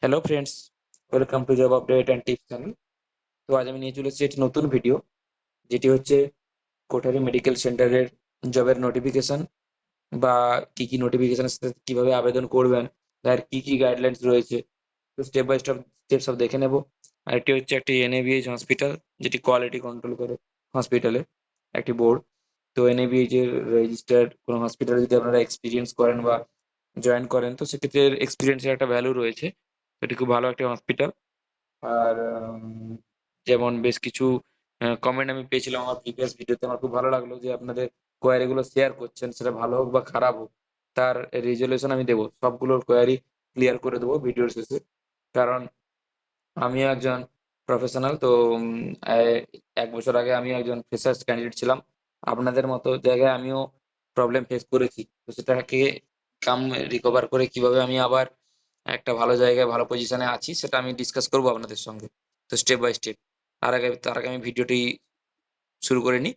Hello friends, welcome to job update and tips channel. তো আজ আমি নিয়ে চলে এসেছি একটি নতুন ভিডিও, যেটি হচ্ছে কোঠারি মেডিকেল সেন্টারের জবের নোটিফিকেশন বা কি কি নোটিফিকেশনের সাথে কিভাবে আবেদন করবেন, তার কি কি গাইডলাইন্স রয়েছে। তো স্টেপ বাই স্টেপ সব দেখে নেব। আর এটি হচ্ছে একটি এনএবিএইচ হসপিটাল, যেটি কোয়ালিটি কন্ট্রোল করে হসপিটালে একটি বোর্ড। তো এনএবিএইচ এর রেজিস্টার্ড কোনো হসপিটালে যদি আপনারা এক্সপিরিয়েন্স করেন বা জয়েন করেন, তো সেক্ষেত্রে এক্সপিরিয়েন্সের একটা ভ্যালু রয়েছে। তো এটি খুব ভালো একটা হসপিটাল। আর যেমন বেশ কিছু কমেন্ট আমি পেয়েছিলাম আমার প্রিভিয়াস ভিডিওতে, আমার খুব ভালো লাগলো যে আপনাদের কোয়ারি গুলো শেয়ার করছেন, সেটা ভালো হোক বা খারাপ হোক তার রেজলিউশন আমি দেবো, সবগুলোর কোয়ারি ক্লিয়ার করে দেবো ভিডিওর শেষে। কারণ আমিও একজন প্রফেশনাল, তো এ- 1 বছর আগে আমি একজন ফ্রেশার্স ক্যান্ডিডেট ছিলাম। আপনাদের মতো জায়গায় আমিও প্রবলেম ফেস করেছি, তো সেটাকে কাম রিকভার করে কিভাবে আমি আবার একটা ভালো জায়গায় ভালো পজিশনে আছি সেটা আমি ডিসকাস করবো আপনাদের সঙ্গে। তো স্টেপ বাই স্টেপ। তার আগে আমি ভিডিওটি শুরু করে নিই।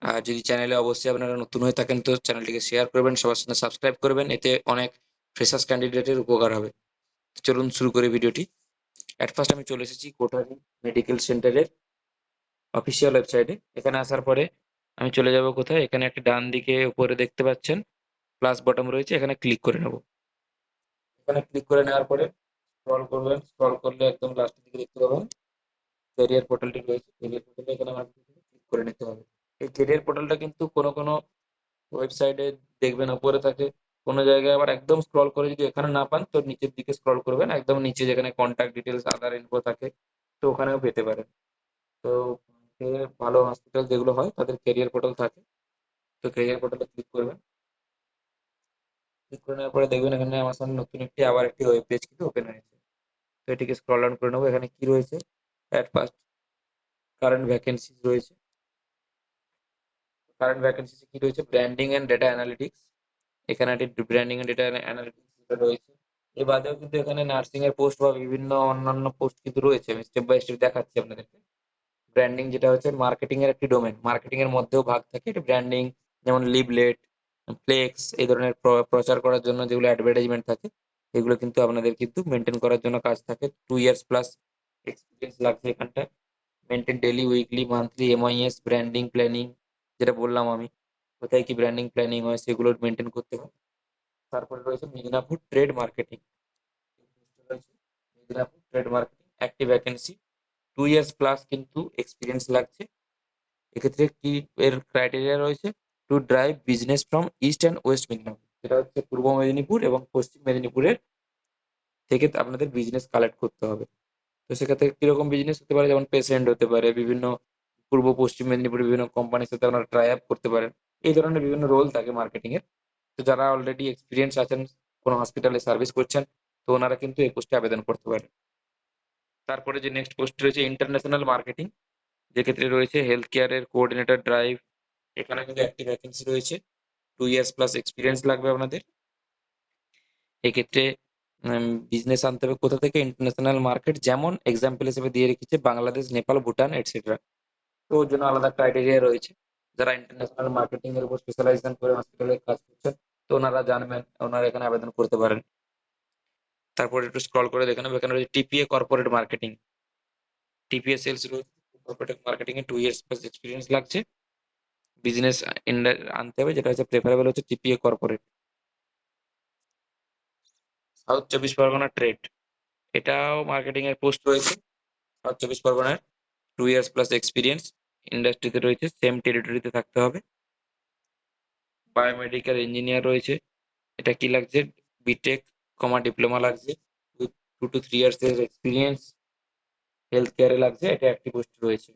আর যদি চ্যানেলে অবশ্যই আপনারা নতুন হয়ে থাকেন, তো চ্যানেলটিকে শেয়ার করবেন, সবার সঙ্গে সাবস্ক্রাইব করবেন, এতে অনেক ফ্রেশার্স ক্যান্ডিডেটের উপকার হবে। চলুন শুরু করি ভিডিওটি। অ্যাট ফার্স্ট আমি চলে এসেছি কোটারি মেডিকেল সেন্টারের অফিসিয়াল ওয়েবসাইটে। এখানে আসার পরে আমি চলে যাব কোথায়, এখানে একটা ডান দিকে উপরে দেখতে পাচ্ছেন প্লাস বটম রয়েছে, এখানে ক্লিক করে নেব। এখানে ক্লিক করে নেওয়ার পরে স্ক্রল করবেন, স্ক্রল করলে একদম লাস্টের দিকে দেখতে পাবেন ক্যারিয়ার পোর্টালটি রয়েছে। ক্যারিয়ার পোর্টালে এখানে আমাদের ক্লিক করে নিতে হবে। এই ক্যারিয়ার পোর্টালটা কিন্তু কোনো কোনো ওয়েবসাইটে দেখবেন উপরে থাকে, কোনো জায়গায় আবার একদম স্ক্রল করে যদি এখানে না পান, তো নিচের দিকে স্ক্রল করবেন, একদম নিচে যেখানে কন্ট্যাক্ট ডিটেলস আদার ইনফো থাকে, তো ওখানেও পেতে পারেন। তো ভালো হসপিটাল যেগুলো হয় তাদের ক্যারিয়ার পোর্টাল থাকে, তো ক্যারিয়ার পোর্টালে ক্লিক করবেন। ক্লিক করে নেওয়ার পরে দেখবেন এখানে আমার সামনে নতুন আবার একটি ওয়েব পেজ কিন্তু ওপেন হয়েছে। তো এটিকে স্ক্রল ডাউন করে নেবো। এখানে কি রয়েছে, অ্যাট ফার্স্ট কারেন্ট ভ্যাকেন্সিজ রয়েছে। কারেন্ট ভ্যাকেন্সিজ কি রয়েছে, ব্র্যান্ডিং এন্ড ডেটা অ্যানালিটিক্স। এখানে একটি ব্র্যান্ডিং এন্ড ডেটা অ্যানালিটিক্স রয়েছে। এর বাদেও কিন্তু এখানে নার্সিং এর পোস্ট বা বিভিন্ন অন্যান্য পোস্ট কিন্তু রয়েছে, আমি স্টেপ বাই স্টেপ দেখাচ্ছি আপনাদেরকে। ব্র্যান্ডিং যেটা হচ্ছে মার্কেটিং এর একটি ডোমেন, মার্কেটিং এর মধ্যেও ভাগ থাকে এটা ব্র্যান্ডিং। যেমন লিভলেট, ফ্লেক্স, এই ধরনের প্রচার করার জন্য যেগুলো অ্যাডভার্টাইজমেন্ট থাকে, এগুলো কিন্তু আপনাদের কিন্তু মেনটেন করার জন্য কাজ থাকে। 2 ইয়ার্স প্লাস এক্সপিরিয়েন্স লাগছে এখানটা। Maintain daily, weekly, monthly MIS, branding planning, যেটা বললাম আমি, কোথায় কি ব্র্যান্ডিং প্ল্যানিং হয় সেগুলো মেনটেন করতে হয়। তারপরে রয়েছে Midnapore trade marketing. Midnapore trade marketing একটি ভ্যাকেন্সি, 2 ইয়ার্স প্লাস কিন্তু এক্সপিরিয়েন্স লাগছে। এক্ষেত্রে কি এর ক্রাইটেরিয়া রয়েছে, to drive business from east and West Medinipur, যেটা হচ্ছে পূর্ব মেদিনীপুর এবং পশ্চিম মেদিনীপুরের থেকে আপনাদের বিজনেস কালেক্ট করতে হবে। তো সেক্ষেত্রে কিরকম বিজনেস হতে পারে, যেমন পেশেন্ট হতে পারে, বিভিন্ন পূর্ব পশ্চিম মেদিনীপুরের বিভিন্ন কোম্পানির সাথে আপনারা ট্রাই আপ করতে পারেন। এই ধরনের বিভিন্ন রোল থাকে মার্কেটিং এর। তো যারা অলরেডি এক্সপিরিয়েন্স আছেন, কোনো হসপিটালে সার্ভিস করছেন, তো ওনারা কিন্তু এই পোস্টে আবেদন করতে পারেন। তারপরে যে নেক্সট পোস্ট রয়েছে ইন্টারন্যাশনাল মার্কেটিং, যেক্ষেত্রে রয়েছে হেলথ কেয়ারের কোঅর্ডিনেটর ড্রাইভ। এখানে কিন্তু একটি ভ্যাকেন্সি রয়েছে, 2 ইয়ার্স প্লাস এক্সপিরিয়েন্স লাগবে আপনাদের। এক্ষেত্রে বিজনেস আনতে হবে কোথা থেকে, ইন্টারন্যাশনাল মার্কেট, যেমন এক্সাম্পল হিসেবে দিয়ে রেখেছে বাংলাদেশ, নেপাল, ভুটান এটসেট্রা। তো ওর জন্য আলাদা ক্রাইটেরিয়া রয়েছে। যারা ইন্টারন্যাশনাল মার্কেটিং এর উপর স্পেশালাইজেশন করে হসপিটালে কাজ করছেন, তো ওনারা জানবেন, ওনারা এখানে আবেদন করতে পারেন। তারপর একটু স্ক্রল করে দেখে নেবো, এখানে রয়েছে TPA corporate marketing. TPA sales রয়েছে। কর্পোরেট মার্কেটিং এ 2 ইয়ার্স প্লাস এক্সপিরিয়েন্স লাগছে। বিজনেস আনতে হবে, যেটা হচ্ছে প্রেফারেবল হচ্ছে টিপিএ কর্পোরেট। সাউথ চব্বিশ পরগনা ট্রেড, এটাও মার্কেটিং এর পোস্ট রয়েছে। সাউথ চব্বিশ পরগনার 2 ইয়ার্স প্লাস এক্সপিরিয়েন্স ইন্ডাস্ট্রিতে রয়েছে, সেম টেরিটরিতে থাকতে হবে। বায়োমেডিক্যাল ইঞ্জিনিয়ার রয়েছে, এটা কি লাগছে, বিটেক কমা ডিপ্লোমা লাগছে, উইথ 2 to 3 ইয়ার্স এর এক্সপিরিয়েন্স। হেলথ কেয়ারে লাগছে, এটা একটি পোস্ট রয়েছে।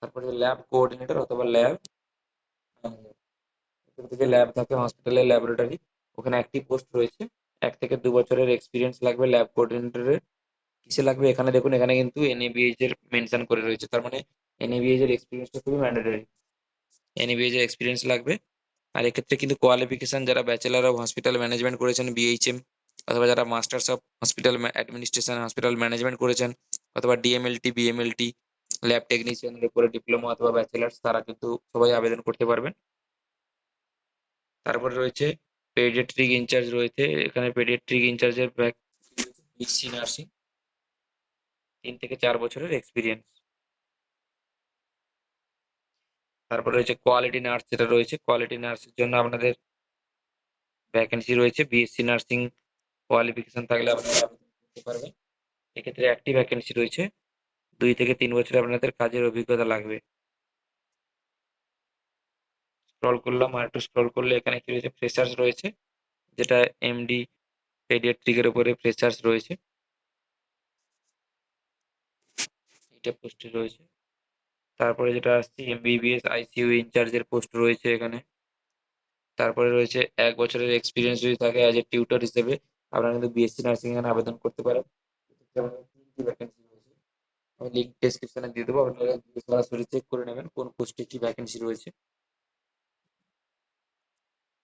তারপরে ল্যাব কোঅর্ডিনেটর অথবা ল্যাব, থেকে ল্যাব থাকে হসপিটালের ল্যাবরেটরি, ওখানে একটি পোস্ট রয়েছে। 1 থেকে 2 বছরের এক্সপিরিয়েন্স লাগবে ল্যাব কোঅর্ডিনেটরের। কিসে লাগবে, এখানে দেখুন, এখানে কিন্তু এনএবিএইচ এর মেনশন করে রয়েছে, তার মানে এনএবিএইচ এর এক্সপিরিয়েন্সটা খুবই ম্যান্ডেটরি। এনএবিএইচ এর এক্সপিরিয়েন্স লাগবে। আর এক্ষেত্রে কিন্তু কোয়ালিফিকেশন, যারা ব্যাচেলার অফ হসপিটাল ম্যানেজমেন্ট করেছেন বিএইচএম, অথবা যারা masters of hospital administration hospital management করেছেন, অথবা ডিএমএলটি বিএমএলটি ল্যাব টেকনিশিয়ানের উপরে ডিপ্লোমা অথবা ব্যাচেলার্স, তারা কিন্তু সবাই আবেদন করতে পারবেন। তারপরে রয়েছে পেডিয়াট্রিক ইনচার্জ রয়েছে, এখানে পেডিয়াট্রিক ইনচার্জের বিএসসি নার্সিং, 3 থেকে 4 বছরের এক্সপিরিয়েন্স। তারপরে রয়েছে কোয়ালিটি নার্স, যেটা রয়েছে কোয়ালিটি নার্সের জন্য আপনাদের ভ্যাকেন্সি রয়েছে। বিএসসি নার্সিং কোয়ালিফিকেশন থাকলে আপনারা আবেদন করতে পারবেন। এক্ষেত্রে একটি ভ্যাকেন্সি রয়েছে, 2 থেকে 3 বছর আপনাদের কাজের অভিজ্ঞতা লাগবে। স্ক্রল করলাম, আর একটু স্ক্রল করলে এখানে কি রয়েছে, ফ্রেশার্স রয়েছে, যেটা এমডি পেডিয়াট্রিকের উপরে ফ্রেশার্স রয়েছে, এটা পোস্টে রয়েছে। তারপরে যেটা আসছে এমবিবিএস আইসিইউ ইনচার্জের পোস্ট রয়েছে এখানে। তারপরে রয়েছে 1 বছরের এক্সপিরিয়েন্স যদি থাকে অ্যাজ এ টিউটর হিসেবে, আপনারা কিন্তু বিএসসি নার্সিং এখানে আবেদন করতে পারেন। যেমন 3টি ভ্যাকেন্সি রয়েছে, আমি লিঙ্ক ডেসক্রিপশনে দিয়ে দেবো, আপনারা সরাসরি চেক করে নেবেন কোন পোস্টে কি ভ্যাকেন্সি রয়েছে।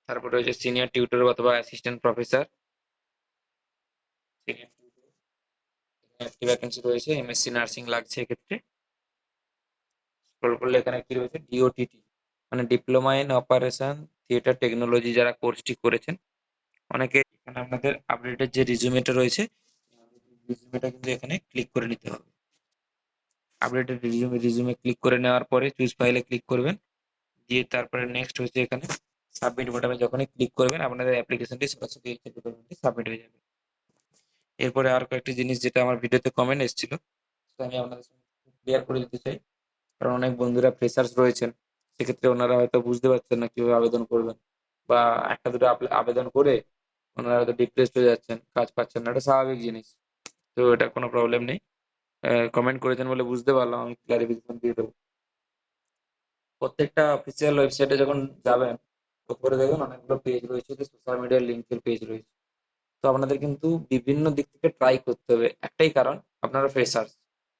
তারপর রয়েছে সিনিয়র টিউটর অথবা অ্যাসিস্ট্যান্ট প্রফেসর, সিনিয়র টিউটর, একটি ভ্যাকেন্সি রয়েছে। এমএসসি নার্সিং লাগছে এক্ষেত্রে। স্ক্রল করলে এখানে কি রয়েছে, ডিওটিটি মানে diploma in operation theatre technology, যারা কোর্সটি করেছেন অনেকে এখানে আপনাদের আপডেটের যে রিজুমেটা রয়েছে, রিজুমেটা কিন্তু এখানে ক্লিক করে নিতে হবে। আপডেটেড রিজুমে ক্লিক করে নেওয়ার পরে চুজ ফাইলে ক্লিক করবেন, দিয়ে তারপরে নেক্সট হচ্ছে এখানে সাবমিট বাটনে যখনই ক্লিক করবেন আপনাদের অ্যাপ্লিকেশনটি সরাসরি সাবমিট হয়ে যাবে। এরপরে আর কয়েকটি জিনিস যেটা আমার ভিডিওতে কমেন্ট এসেছিল, সেটা আমি আপনাদের সঙ্গে ক্লিয়ার করে দিতে চাই। কারণ অনেক বন্ধুরা ফ্রেশার্স রয়েছেন, সেক্ষেত্রে ওনারা হয়তো বুঝতে পারছেন না কিভাবে আবেদন করবেন, বা একটা দুটো আবেদন করে ওনারা হয়তো ডিপ্রেসড হয়ে যাচ্ছেন, কাজ পাচ্ছেন না, এটা স্বাভাবিক জিনিস। তো এটা কোনো প্রবলেম নেই, কমেন্ট করেছেন বলে বুঝতে পারলাম, আমি ক্লারিফিকেশন দিয়ে দেবো। প্রত্যেকটা অফিসিয়াল ওয়েবসাইটে যখন যাবেন, উপরে দেখবেন অনেকগুলো পেজ রয়েছে, যে সোশ্যাল মিডিয়ার লিঙ্কের পেজ রয়েছে। তো আপনাদের কিন্তু বিভিন্ন দিক থেকে ট্রাই করতে হবে, একটাই কারণ আপনারা ফ্রেশার্স।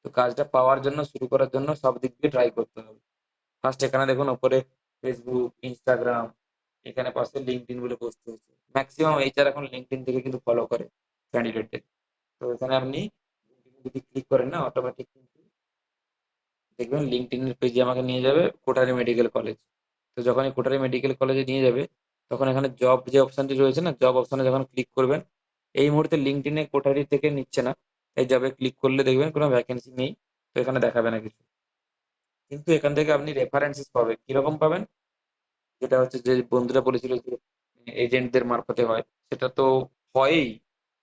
তো কাজটা পাওয়ার জন্য, শুরু করার জন্য সব দিক দিয়ে ট্রাই করতে হবে। ফার্স্ট এখানে দেখুন উপরে ফেসবুক, ইনস্টাগ্রাম, এখানে পাশে লিঙ্কডইন বলে পোস্ট হয়েছে। ম্যাক্সিমাম এইচআর এখন লিঙ্কডইন থেকে কিন্তু ফলো করে ক্যান্ডিডেটদের। তো এখানে আপনি যদি ক্লিক করেন না, অটোমেটিক কিন্তু দেখবেন লিঙ্কডইনের পেজে আমাকে নিয়ে যাবে কোটারি মেডিকেল কলেজ। তো যখন এই কোটারি মেডিকেল কলেজে নিয়ে যাবে, তখন এখানে জব যে অপশনটি রয়েছে না, জব অপশনে যখন ক্লিক করবেন, এই মুহূর্তে লিঙ্কডইনে কোটারি থেকে নিচ্ছে না, এই জবে ক্লিক করলে দেখবেন কোনো ভ্যাকেন্সি নেই, তো এখানে দেখাবে না কিছু। কিন্তু এখান থেকে আপনি রেফারেন্সেস পাবেন, কিরকম পাবেন, যেটা হচ্ছে যে বন্ধুরা বলেছিল যে এজেন্টদের মারফতে হয়, সেটা তো হয়ই,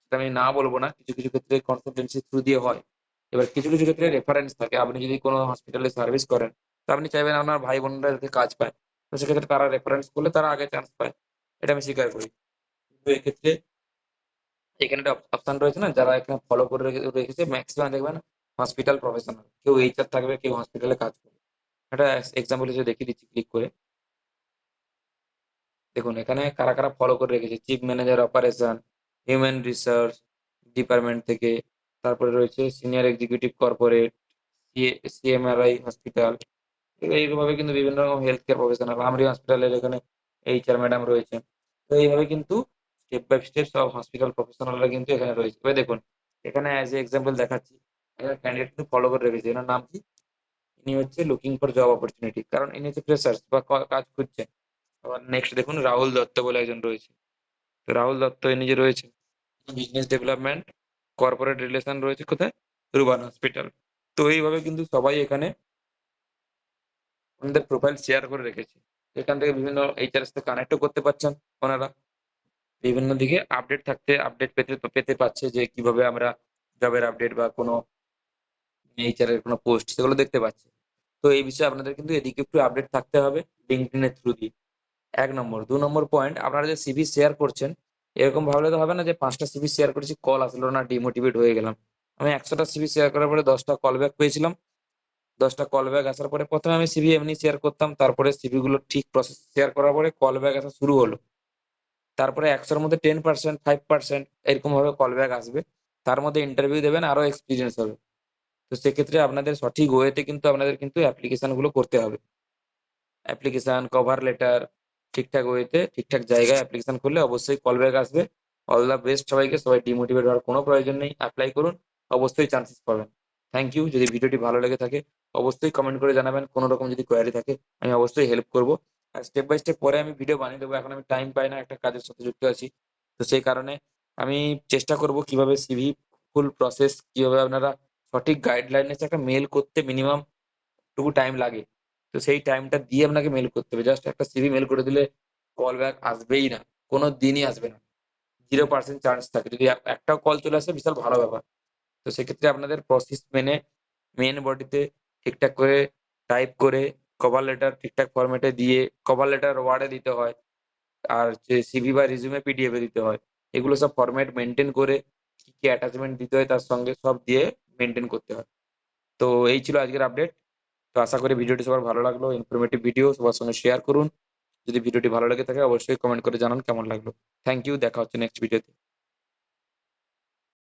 সেটা আমি না বলবো না, কিছু কিছু ক্ষেত্রে কনসালটেন্সি থ্রু দিয়ে হয়। এবার কিছু কিছু ক্ষেত্রে রেফারেন্স থাকে, আপনি যদি কোনো হসপিটালে সার্ভিস করেন, তো আপনি চাইবেন আপনার ভাই বোনরা যাতে কাজ পায়, তো সেক্ষেত্রে তারা রেফারেন্স করলে তারা আগে চান্স পায়, এটা আমি স্বীকার করি। কিন্তু এক্ষেত্রে এখানে একটা অপশন রয়েছে না, যারা এখানে ফলো করে রেখেছে ম্যাক্সিমাম দেখবেন হসপিটাল প্রফেশনাল, কেউ এইচআর থাকবে, কেউ হসপিটালে কাজ করবে। একটা এক্সাম্পল হিসেবে দেখিয়ে দিচ্ছি ক্লিক করে। দেখুন এখানে কারা কারা ফলো করে রেখেছে, chief manager operation, human resource department থেকে, তারপরে রয়েছে senior executive corporate, CMRI hospital, এইভাবে কিন্তু বিভিন্ন রকম হেলথ কেয়ার প্রফেশনাল, আমরি হসপিটালের এখানে এইচআর ম্যাডাম রয়েছে। তো এইভাবে কিন্তু স্টেপ বাই স্টেপ সব হসপিটাল প্রফেশনালরা কিন্তু এখানে রয়েছে। এবার দেখুন এখানে অ্যাজ এ এক্সাম্পল দেখাচ্ছি, ক্যান্ডিডেট কিন্তু ফলো করে রেখেছে, এনার নাম কি, ইনি হচ্ছে লুকিং ফর জব অপরচুনিটি, কারণ ইনি হচ্ছে ফ্রেশার্স বা কাজ খুঁজছেন। আবার নেক্সট দেখুন রাহুল দত্ত বলে একজন রয়েছে, তো রাহুল দত্ত ইনি যে রয়েছে, বিজনেস ডেভেলপমেন্ট কর্পোরেট রিলেশন রয়েছে কোথায়, রুবান হসপিটাল। তো এইভাবে কিন্তু সবাই এখানে ওনাদের প্রোফাইল শেয়ার করে রেখেছে, এখান থেকে বিভিন্ন এইচআর সাথে কানেক্টও করতে পারছেন ওনারা, বিভিন্ন দিকে আপডেট পেতে পেতে পাচ্ছে, যে কিভাবে আমরা জবের আপডেট বা কোনো এইচআর এর কোনো পোস্ট সেগুলো দেখতে পাচ্ছি। তো এই বিষয়ে আপনাদের কিন্তু এদিকে একটু আপডেট থাকতে হবে লিঙ্কডইন এর থ্রু দিয়ে। 1 নম্বর। 2 নম্বর পয়েন্ট, আপনারা যে সিভি শেয়ার করছেন, এরকম ভাবলে তো হবে না যে 5টা সিভি শেয়ার করেছি, কল আসলো না, ডিমোটিভেট হয়ে গেলাম। আমি 100টা সিভি শেয়ার করার পরে 10টা কল ব্যাক পেয়েছিলাম। 10টা কল ব্যাক আসার পরে প্রথমে আমি সিভি এমনি শেয়ার করতাম, তারপরে সিভি গুলো ঠিক প্রসেস শেয়ার করার পরে কল ব্যাক আসা শুরু হলো। তারপরে 100-র মধ্যে 10%, 5% এরকম ভাবে কল ব্যাক আসবে, তার মধ্যে ইন্টারভিউ দেবেন, আরো এক্সপিরিয়েন্স হবে। তো সেক্ষেত্রে আপনাদের সঠিক ওয়েতে কিন্তু আপনাদের কিন্তু অ্যাপ্লিকেশন গুলো করতে হবে। অ্যাপ্লিকেশন, কভার লেটার ঠিকঠাক ওয়েতে ঠিকঠাক জায়গায় অ্যাপ্লিকেশন করলে অবশ্যই কল ব্যাক আসবে। অল দ্য বেস্ট সবাইকে, সবাই ডিমোটিভেট হওয়ার কোনো প্রয়োজন নেই, অ্যাপ্লাই করুন, অবশ্যই চান্সেস পাবেন। Thank you. যদি ভিডিওটি ভালো লেগে থাকে অবশ্যই কমেন্ট করে জানাবেন, কোনো রকম যদি কোয়ারি থাকে আমি অবশ্যই হেল্প করব। স্টেপ বাই স্টেপ পরে আমি ভিডিও বানিয়ে দেবো, এখন আমি টাইম পাই না, একটা কাজের সাথে যুক্ত আছি। তো সেই কারণে আমি চেষ্টা করব কিভাবে সিভি ফুল প্রসেস, কিভাবে আপনারা সঠিক গাইডলাইনে একটা মেল করতে মিনিমাম টুকু টাইম লাগে, তো সেই টাইমটা দিয়ে আপনাকে মেল করতে হবে। জাস্ট একটা সিভি মেল করে দিলে কল ব্যাক আসবেই না, কোনো দিনই আসবে না, 0% চান্স থাকে। যদি একটাও কল চলে আসে বিশাল ভালো ব্যাপার। তো সেক্ষেত্রে আপনাদের প্রসেস মেনে মেন বডিতে ঠিকঠাক করে টাইপ করে কভার লেটার ঠিকঠাক ফরম্যাটে দিয়ে, কভার লেটার ওয়ার্ডে দিতে হয়, আর যে সিভি বা রিজিউমে পিডিএফ এ দিতে হয়, এগুলো সব ফরম্যাট মেনটেন করে কি কি অ্যাটাচমেন্ট দিতে হয় তার সঙ্গে সব দিয়ে মেনটেন করতে হয়। তো এই ছিল আজকের আপডেট। তো আশা করি ভিডিওটি সবার ভালো লাগলো, ইনফরমেটিভ ভিডিও, সবার সঙ্গে শেয়ার করুন। যদি ভিডিওটি ভালো লেগে থাকে অবশ্যই কমেন্ট করে জানান কেমন লাগলো। থ্যাংক ইউ, দেখা হচ্ছে নেক্সট ভিডিওতে।